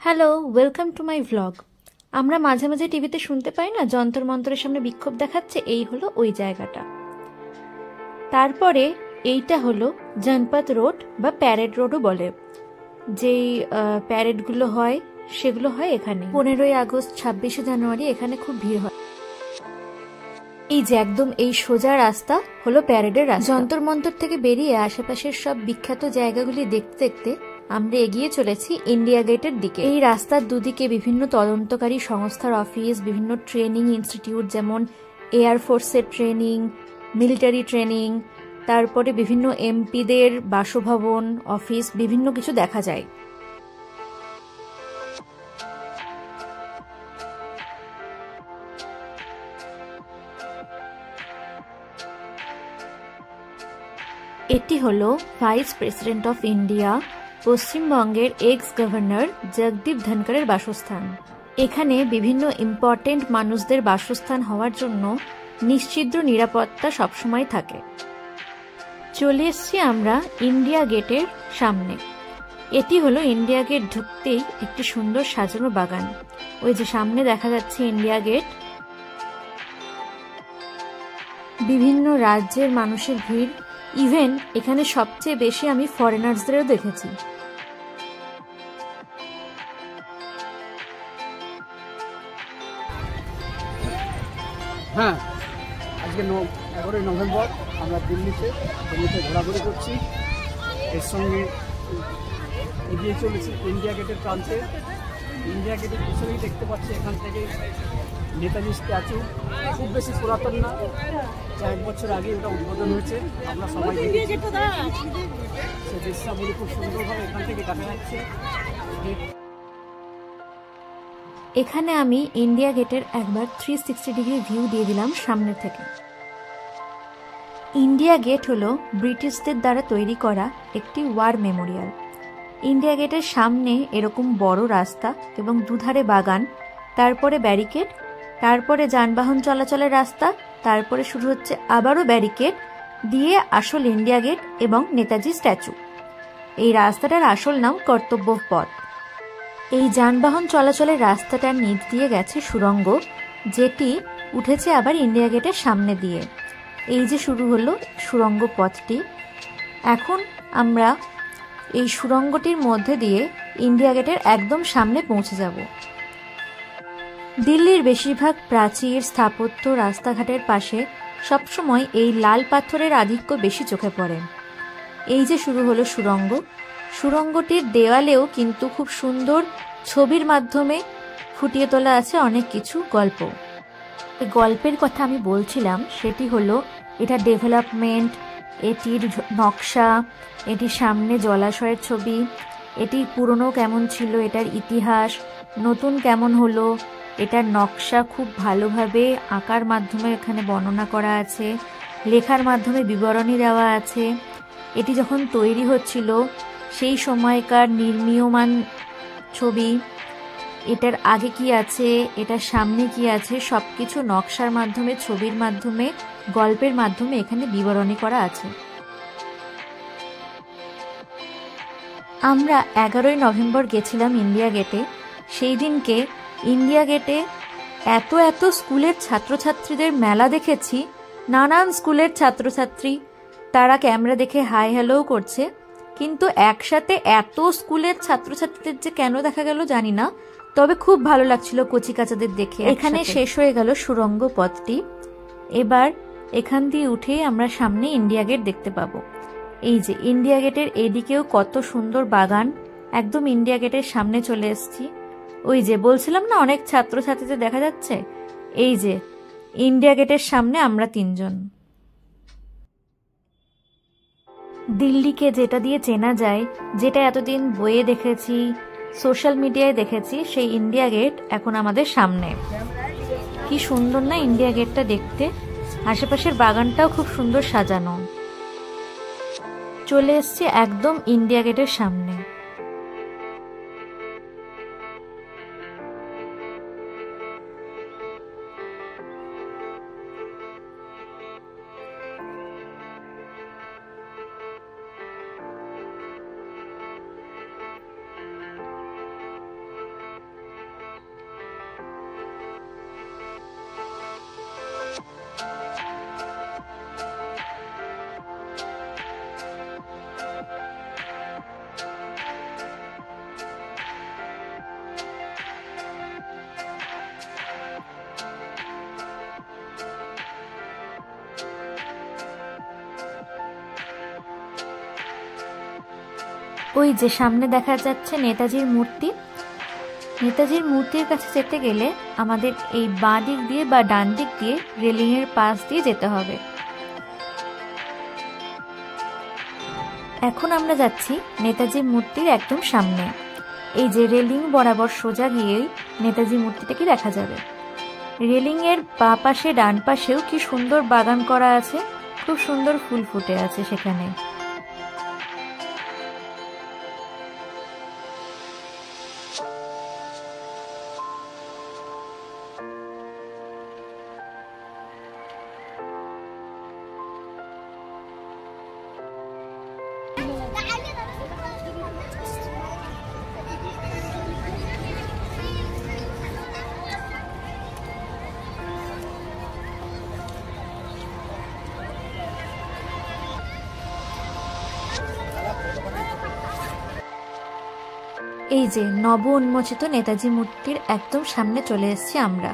Hello, welcome to my vlog. আমরা মাঝে মাঝে টিভিতে শুনতে পাই না, যন্তর মন্তরের সামনে বিক্ষোভ দেখাচ্ছে, এই হলো ওই জায়গাটা। তারপরে এইটা হলো জনপথ রোড বা প্যারেড রোডও বলে। যেই প্যারেডগুলো হয় সেগুলো হয় এখানে। 15ই আগস্ট, 26শে জানুয়ারি এখানে খুব ভিড় হয়। এই যে একদম এই সোজা রাস্তা হলো প্যারেডের রাস্তা। যন্তর মন্তর থেকে বেরিয়ে আশেপাশের সব বিখ্যাত জায়গাগুলি দেখতে দেখতে আমরা এগিয়ে চলেছি ইন্ডিয়া গেটের দিকে। এই রাস্তার দুদিকে বিভিন্ন তদন্তকারী সংস্থার অফিস, বিভিন্ন ট্রেনিং ইনস্টিটিউট, যেমন এয়ারফোর্সের ট্রেনিং, মিলিটারি ট্রেনিং, তারপরে বিভিন্ন এমপিদের বাসভবন, অফিস, বিভিন্ন কিছু দেখা যায়। এটি হলো ভাইস প্রেসিডেন্ট অফ ইন্ডিয়া, পশ্চিমবঙ্গের এক্স গভর্নর জগদীপ ধনকরের বাসস্থান। এখানে বিভিন্ন ইম্পর্টেন্ট মানুষদের বাসস্থান হওয়ার জন্য নিশ্চিদ্র নিরাপত্তা সবসময় থাকে। চলে এসছি আমরা ইন্ডিয়া গেটের সামনে। এটি হলো ইন্ডিয়া গেট ঢুকতেই একটি সুন্দর সাজানো বাগান। ওই যে সামনে দেখা যাচ্ছে ইন্ডিয়া গেট। বিভিন্ন রাজ্যের মানুষের ভিড়, ইভেন এখানে সবচেয়ে বেশি আমি ফরেনার্সদেরও দেখেছি। হ্যাঁ, আজকে 11ই নভেম্বর আমরা দিল্লিতে ঘোরাঘুরি করছি। এর সঙ্গে এগিয়ে চলেছি ইন্ডিয়া গেটের প্রান্তে। ইন্ডিয়া গেটের পিছনেই দেখতে পাচ্ছি এখান থেকে নেতাজি স্ট্যাচু। খুব বেশি পুরাতন না, 1 বছর আগে ওটা উদ্বোধন হয়েছে। আমরা সবাই দেখেছি, সে দৃশ্যাবলী খুব সুন্দরভাবে এখান থেকে দেখা যাচ্ছে। এখানে আমি ইন্ডিয়া গেটের একবার 360 ডিগ্রি ভিউ দিয়ে দিলাম সামনে থেকে। ইন্ডিয়া গেট হলো ব্রিটিশদের দ্বারা তৈরি করা একটি ওয়ার মেমোরিয়াল। ইন্ডিয়া গেটের সামনে এরকম বড় রাস্তা এবং দুধারে বাগান, তারপরে ব্যারিকেড, তারপরে যানবাহন চলাচলের রাস্তা, তারপরে শুরু হচ্ছে আবারও ব্যারিকেড দিয়ে আসল ইন্ডিয়া গেট এবং নেতাজি স্ট্যাচু। এই রাস্তাটার আসল নাম কর্তব্য পথ। এই যানবাহন চলাচলের রাস্তাটার নিচ দিয়ে গেছে সুড়ঙ্গ, যেটি উঠেছে আবার ইন্ডিয়া গেটের সামনে দিয়ে। এই যে শুরু হলো সুড়ঙ্গ পথটি। এখন আমরা এই সুড়ঙ্গটির মধ্যে দিয়ে ইন্ডিয়া গেটের একদম সামনে পৌঁছে যাব। দিল্লির বেশিরভাগ প্রাচীর, স্থাপত্য, রাস্তাঘাটের পাশে সবসময় এই লাল পাথরের আধিক্য বেশি চোখে পড়ে। এই যে শুরু হলো সুড়ঙ্গ, সুড়ঙ্গটির দেওয়ালেও কিন্তু খুব সুন্দর ছবির মাধ্যমে ফুটিয়ে তোলা আছে অনেক কিছু গল্প। এই গল্পের কথা আমি বলছিলাম, সেটি হলো এটা ডেভেলপমেন্ট, এটির নকশা, এটির সামনে জলাশয়ের ছবি, এটি পুরনো কেমন ছিল, এটার ইতিহাস, নতুন কেমন হলো, এটার নকশা খুব ভালোভাবে আঁকার মাধ্যমে এখানে বর্ণনা করা আছে, লেখার মাধ্যমে বিবরণী দেওয়া আছে। এটি যখন তৈরি হচ্ছিল সেই সময়কার নির্মীয়মান ছবি, এটার আগে কি আছে, এটার সামনে কি আছে, সবকিছু নকশার মাধ্যমে, ছবির মাধ্যমে, গল্পের মাধ্যমে এখানে বিবরণী করা আছে। আমরা 11ই নভেম্বর গেছিলাম ইন্ডিয়া গেটে। সেই দিনকে ইন্ডিয়া গেটে এত এত স্কুলের ছাত্রছাত্রীদের মেলা দেখেছি। নানান স্কুলের ছাত্রছাত্রী, তারা ক্যামেরা দেখে হাই হ্যালোও করছে, কিন্তু একসাথে এত স্কুলের ছাত্রছাত্রীদের যে কেন দেখা গেল জানি না, তবে খুব ভালো লাগছিল কচিকাচাদের দেখে। এখানে শেষ হয়ে গেল সুড়ঙ্গ পথটি। এবার এখান দিয়ে উঠে আমরা সামনে ইন্ডিয়া গেট দেখতে পাবো। এই যে ইন্ডিয়া গেটের এদিকেও কত সুন্দর বাগান। একদম ইন্ডিয়া গেটের সামনে চলে এসেছি। ওই যে বলছিলাম না অনেক ছাত্রছাত্রীদের দেখা যাচ্ছে, এই যে ইন্ডিয়া গেটের সামনে আমরা 3 জন। দিল্লিকে যেটা দিয়ে চেনা যায়, যেটা এতদিন বইয়ে দেখেছি, সোশ্যাল মিডিয়ায় দেখেছি, সেই ইন্ডিয়া গেট এখন আমাদের সামনে। কি সুন্দর না ইন্ডিয়া গেটটা দেখতে। আশেপাশের বাগানটাও খুব সুন্দর সাজানো। চলে এসছে একদম ইন্ডিয়া গেটের সামনে। ওই যে সামনে দেখা যাচ্ছে নেতাজির মূর্তি। নেতাজির মূর্তির কাছে যেতে গেলে আমাদের এই বাঁ দিক দিয়ে বা ডান দিক দিয়ে রেলিংয়ের পাশ দিয়ে যেতে হবে। এখন আমরা যাচ্ছি নেতাজির মূর্তির একদম সামনে। এই যে রেলিং বরাবর সোজা গিয়েই নেতাজি মূর্তিটাকে দেখা যাবে। রেলিংয়ের বাঁ পাশে ডান পাশেও কি সুন্দর বাগান করা আছে, খুব সুন্দর ফুল ফুটে আছে সেখানে। এই যে নব উন্মোচিত নেতাজি মূর্তির একদম সামনে চলে এসেছি আমরা।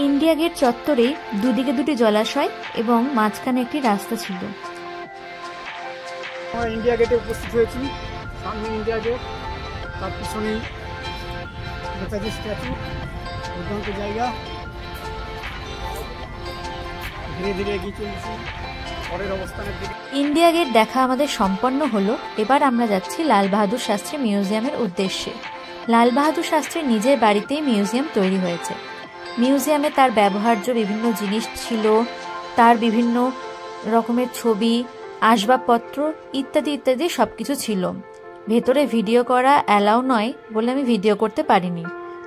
ইন্ডিয়া গেট চত্বরে দুদিকে দুটি জলাশয় এবং মাঝখানে একটি রাস্তা ছিল। আমরা ইন্ডিয়া গেটে উপস্থিত হয়েছি। সামনে ইন্ডিয়া গেট, তার পিছনেই নেতাজি স্ট্যাচু। দুর্দান্ত জায়গা। ধীরে ধীরে এগিয়ে চলেছি পরের অবস্থানের দিকে। ইন্ডিয়া গেট দেখা আমাদের সম্পন্ন হলো। এবার আমরা যাচ্ছি লাল বাহাদুর শাস্ত্রী মিউজিয়ামের উদ্দেশ্যে। লাল বাহাদুর শাস্ত্রীর নিজের বাড়িতেই মিউজিয়াম তৈরি হয়েছে। মিউজিয়ামে তার ব্যবহার্য বিভিন্ন জিনিস ছিল, তার বিভিন্ন রকমের ছবি, আসবাবপত্র ইত্যাদি ইত্যাদি সব কিছু ছিল। ভেতরে ভিডিও করা অ্যালাউ নয় বলে আমি ভিডিও করতে পারিনি,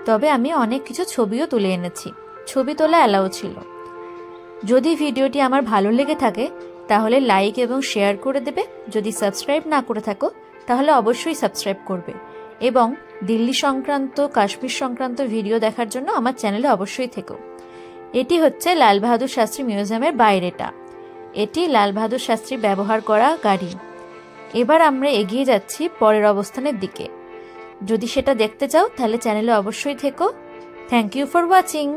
তবে আমি অনেক কিছু ছবিও তুলে এনেছি। ছবি তোলা অ্যালাউ ছিল। যদি ভিডিওটি আমার ভালো লেগে থাকে তাহলে লাইক এবং শেয়ার করে দেবে। যদি সাবস্ক্রাইব না করে থাকো তাহলে অবশ্যই সাবস্ক্রাইব করবে এবং দিল্লি সংক্রান্ত, কাশ্মীর সংক্রান্ত ভিডিও দেখার জন্য আমার চ্যানেলে অবশ্যই থেকো। এটি হচ্ছে লাল বাহাদুর শাস্ত্রী মিউজিয়ামের বাইরেটা। এটি লাল বাহাদুর শাস্ত্রী ব্যবহার করা গাড়ি। এবার আমরা এগিয়ে যাচ্ছি পরের অবস্থানের দিকে। যদি সেটা দেখতে চাও তাহলে চ্যানেলে অবশ্যই থেকো। Thank you for watching.